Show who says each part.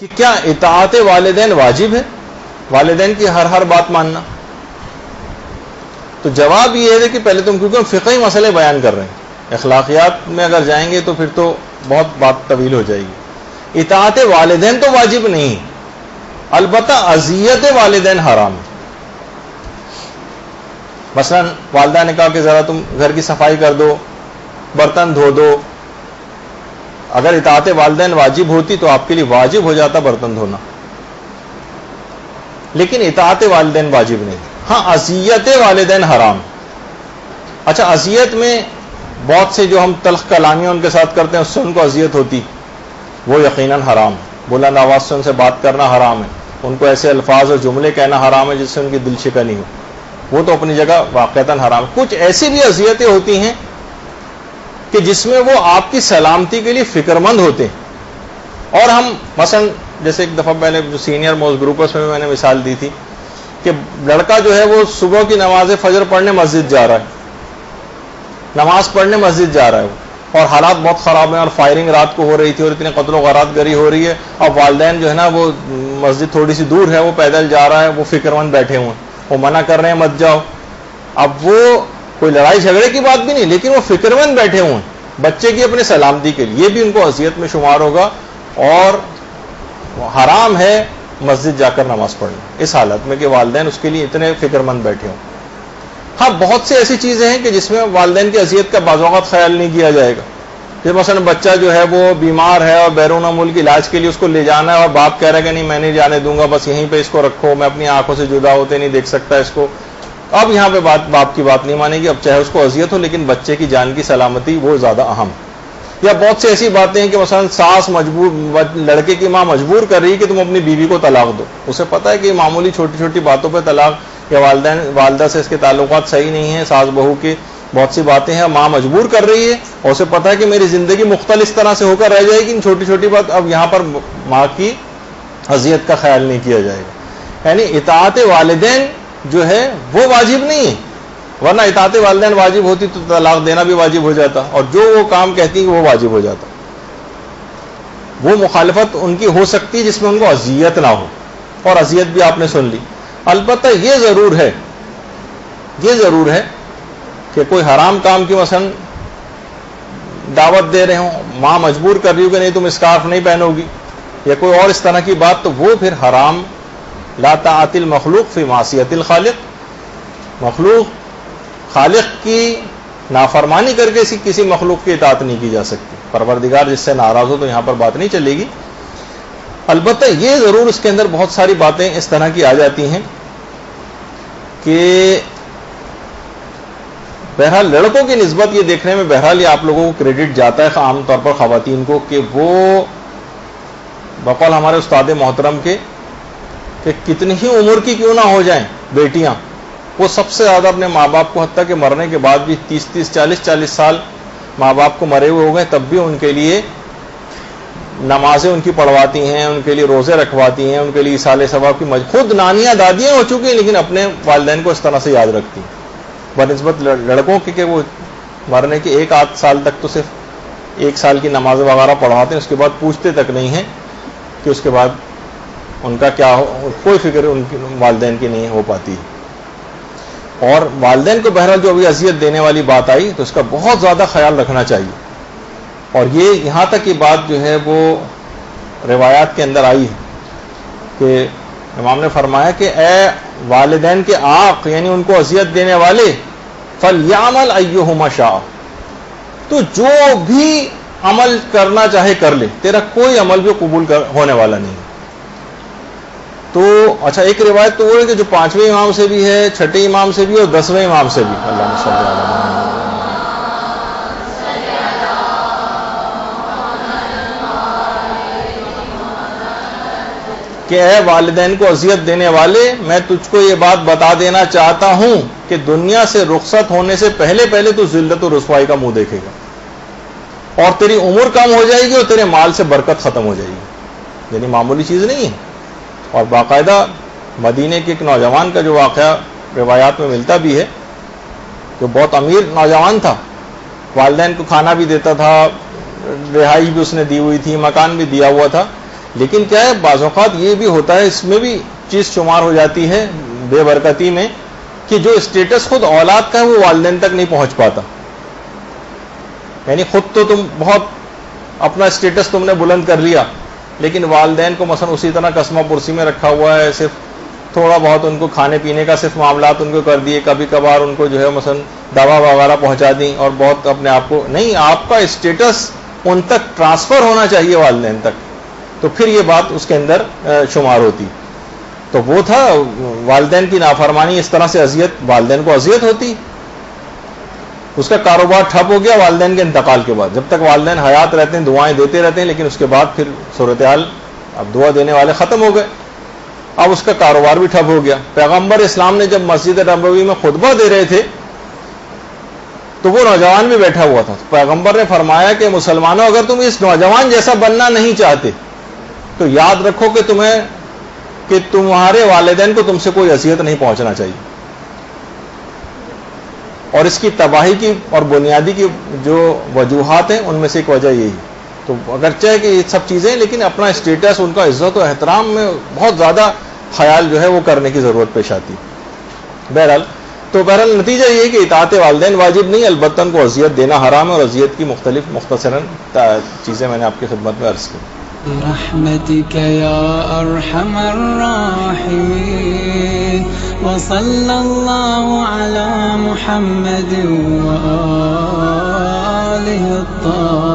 Speaker 1: کہ کیا اطاعت والدین واجب ہے، والدین کی ہر بات ماننا؟ تو جواب یہ ہے کہ پہلے تم، کیونکہ ہم فقہی مسئلے بیان کر رہے ہیں، اخلاقیات میں اگر جائیں گے تو پھر تو بہت بات طویل ہو جائے گی۔ اطاعت والدین تو واجب نہیں، البتہ اذیت والدین حرام ہے۔ مثلا والدہ نے کہا کہ ذرا تم گھر کی صفائی کر دو، برتن دھو دو، اگر اطاعت والدین واجب ہوتی تو آپ کے لیے واجب ہو جاتا برتن دھونا، لیکن اطاعت والدین واجب نہیں۔ ہاں اذیت والدین حرام۔ اچھا، اذیت میں بہت سے جو ہم تلخ کلامیاں ان کے ساتھ کرتے ہیں اس سے ان کو اذیت ہوتی، وہ یقیناً حرام۔ بلند آواز سے ان سے بات کرنا حرام ہے، ان کو ایسے الفاظ اور جملے کہنا حرام ہے جس سے ان کی دل شکنی ہو، وہ تو اپنی جگہ واقعتاً حرام۔ کچھ ایسی بھی اذیتیں ہوتی ہیں کہ جس میں وہ آپ کی سلامتی کے لیے فکر مند ہوتے ہیں، اور ہم مثلا جیسے ایک دفعہ پہلے جو سینئر موسٹ گروپس میں نے مثال دی تھی کہ لڑکا جو ہے وہ صبح کی نماز فجر پڑھنے مسجد جا رہا ہے، نماز پڑھنے مسجد جا رہا ہے، اور حالات بہت خراب ہیں اور فائرنگ رات کو ہو رہی تھی اور اتنے قتل و غارات گری ہو رہی ہے، اب والدین جو ہے نا وہ مسجد تھوڑی سی دور ہے، وہ پیدل جا رہا ہے، وہ فکر مند بیٹھے ہوئے ہیں، وہ منع کر رہے ہیں مت جاؤ۔ اب وہ کوئی لڑائی جھگڑے کی بات بھی نہیں، لیکن وہ فکر مند بیٹھے ہوئے ہیں بچے کی اپنی سلامتی کے لیے، یہ بھی ان کو اذیت میں شمار ہوگا، اور حرام ہے مسجد جا کر نماز پڑھنا اس حالت میں کہ والدین اس کے لیے اتنے فکر مند بیٹھے ہوں۔ ہاں بہت سی ایسی چیزیں ہیں کہ جس میں والدین کی اذیت کا بعض اوقات خیال نہیں کیا جائے گا، جیسے مثلا بچہ جو ہے وہ بیمار ہے اور بیرون ملک علاج کے لیے اس کو لے جانا ہے، اور باپ کہہ رہا ہے کہ نہیں میں نہیں جانے دوں گا، بس یہیں پہ اس کو رکھو، میں اپنی آنکھوں سے جدا ہوتے نہیں دیکھ سکتا اس کو۔ اب یہاں پہ باپ کی بات نہیں مانے گی، اب چاہے اس کو اذیت ہو لیکن بچے کی جان کی سلامتی وہ زیادہ اہم۔ یا بہت سی ایسی باتیں ہیں کہ مثلا ساس لڑکے کی ماں مجبور کر رہی ہے کہ تم اپنی بیوی کو طلاق دو، اسے پتہ ہے کہ معمولی چھوٹی چھوٹی باتوں پہ طلاق، یا والدہ سے اس کے تعلقات صحیح نہیں ہیں، ساس بہو کی بہت سی باتیں ہیں، ماں مجبور کر رہی ہے اور اسے پتہ ہے کہ میری زندگی مختلف اس طرح سے ہو کر رہ جائے گی، ان چھوٹی چھوٹی بات، اب یہاں پر ماں کی اذیت کا خیال نہیں کیا جائے گا۔ یعنی اطاعت والدین جو ہے وہ واجب نہیں ہے، ورنہ اطاعت والدین واجب ہوتی تو طلاق دینا بھی واجب ہو جاتا، اور جو وہ کام کہتی ہیں وہ واجب ہو جاتا۔ وہ مخالفت ان کی ہو سکتی ہے جس میں ان کو اذیت نہ ہو، اور اذیت بھی آپ نے سن لی۔ البتہ یہ ضرور ہے کہ کوئی حرام کام کی مثلا دعوت دے رہے ہوں، ماں مجبور کر رہی ہو کہ نہیں تم اسکارف نہیں پہنو گی، یا کوئی اور اس طرح کی بات، تو وہ پھر حرام۔ لا طاعت المخلوق فی معصیت الخالق، خالق کی نافرمانی کر کے کسی مخلوق کی اطاعت نہیں کی جا سکتی، پروردگار جس سے ناراض ہو تو یہاں پر بات نہیں چلے گی۔ البتہ یہ ضرور اس کے اندر بہت ساری باتیں اس طرح کی آ جاتی ہیں کہ بہرحال لڑکوں کی نسبت یہ دیکھنے میں بہرحال یہ آپ لوگوں کو کریڈٹ جاتا ہے عام طور پر خواتین کو، کہ وہ بقول ہمارے استاد محترم کے کہ کتنی ہی عمر کی کیوں نہ ہو جائیں بیٹیاں، وہ سب سے زیادہ اپنے ماں باپ کو، حتیٰ کہ مرنے کے بعد بھی 30 40 سال ماں باپ کو مرے ہوئے ہو گئے، تب بھی ان کے لیے نمازیں ان کی پڑھواتی ہیں، ان کے لیے روزے رکھواتی ہیں، ان کے لیے ایصال ثواب کی خود نانیاں دادیاں ہو چکی ہیں لیکن اپنے والدین کو اس طرح سے یاد رکھتی ہیں، بنسبت لڑکوں کے کہ وہ مرنے کے 1 سال تک تو صرف 1 سال کی نماز وغیرہ پڑھواتے ہیں، اس کے بعد پوچھتے تک نہیں ہیں کہ اس کے بعد ان کا کیا ہو، کوئی فکر ان کی والدین کی نہیں ہو پاتی۔ اور والدین کو بہرحال جو ابھی اذیت دینے والی بات آئی تو اس کا بہت زیادہ خیال رکھنا چاہیے، اور یہ یہاں تک کی بات جو ہے وہ روایات کے اندر آئی ہے کہ امام نے فرمایا کہ اے والدین کے عاق، یعنی ان کو اذیت دینے والے، فَلْيَعْمَلْ أَيُّهُمَا شَاءَ، تو جو بھی عمل کرنا چاہے کر لے، تیرا کوئی عمل بھی قبول ہونے والا نہیں۔ تو اچھا ایک روایت تو وہ ہے کہ جو 5ویں امام سے بھی ہے، 6ٹھے امام سے بھی اور 10ویں امام سے بھی، اللہ صلی اللہ علیہ وسلم، کہ اے والدین کو اذیت دینے والے، میں تجھ کو یہ بات بتا دینا چاہتا ہوں کہ دنیا سے رخصت ہونے سے پہلے تو ذلت و رسوائی کا منہ دیکھے گا، اور تیری عمر کم ہو جائے گی اور تیرے مال سے برکت ختم ہو جائے گی، یعنی معمولی چیز نہیں ہے۔ اور باقاعدہ مدینے کے ایک نوجوان کا جو واقعہ روایات میں ملتا بھی ہے، جو بہت امیر نوجوان تھا، والدین کو کھانا بھی دیتا تھا، رہائش بھی اس نے دی ہوئی تھی، مکان بھی دیا ہوا تھا، لیکن کیا ہے بعض اوقات یہ بھی ہوتا ہے, اس میں بھی چیز شمار ہو جاتی ہے بے برکتی میں, کہ جو اسٹیٹس خود اولاد کا ہے وہ والدین تک نہیں پہنچ پاتا. یعنی خود تو تم بہت اپنا اسٹیٹس تم نے بلند کر لیا, لیکن والدین کو مثلا اسی طرح قسمہ پرسی میں رکھا ہوا ہے, صرف تھوڑا بہت ان کو کھانے پینے کا صرف معاملات ان کو کر دیے, کبھی کبھار ان کو جو ہے مثلا دوا وغیرہ پہنچا دیں, اور بہت اپنے آپ کو نہیں, آپ کا اسٹیٹس ان تک ٹرانسفر ہونا چاہیے والدین تک, تو پھر یہ بات اس کے اندر شمار ہوتی. تو وہ تھا والدین کی نافرمانی, اس طرح سے اذیت, والدین کو اذیت ہوتی. اس کا کاروبار ٹھپ ہو گیا والدین کے انتقال کے بعد. جب تک والدین حیات رہتے ہیں دعائیں دیتے رہتے ہیں, لیکن اس کے بعد پھر صورتحال, اب دعا دینے والے ختم ہو گئے, اب اس کا کاروبار بھی ٹھپ ہو گیا. پیغمبر اسلام نے جب مسجد نبوی میں خطبہ دے رہے تھے تو وہ نوجوان بھی بیٹھا ہوا تھا. پیغمبر نے فرمایا کہ مسلمانوں, اگر تم اس نوجوان جیسا بننا نہیں چاہتے تو یاد رکھو کہ تمہارے والدین کو تم سے کوئی اذیت نہیں پہنچنا چاہیے. اور اس کی تباہی کی اور بنیادی کی جو وجوہات ہیں ان میں سے ایک وجہ یہی. تو اگرچہ کہ یہ سب چیزیں, لیکن اپنا اسٹیٹس, ان کا عزت و احترام میں بہت زیادہ خیال جو ہے وہ کرنے کی ضرورت پیش آتی. بہرحال نتیجہ یہ ہے کہ اطاعت والدین واجب نہیں, البتہ ان کو اذیت دینا حرام ہے, اور اذیت کی مختلف مختصراً چیزیں میں نے آپ کی خدمت میں عرض کی.
Speaker 2: برحمتك يا أرحم الراحمين وصلى الله على محمد وآله الطاهرين.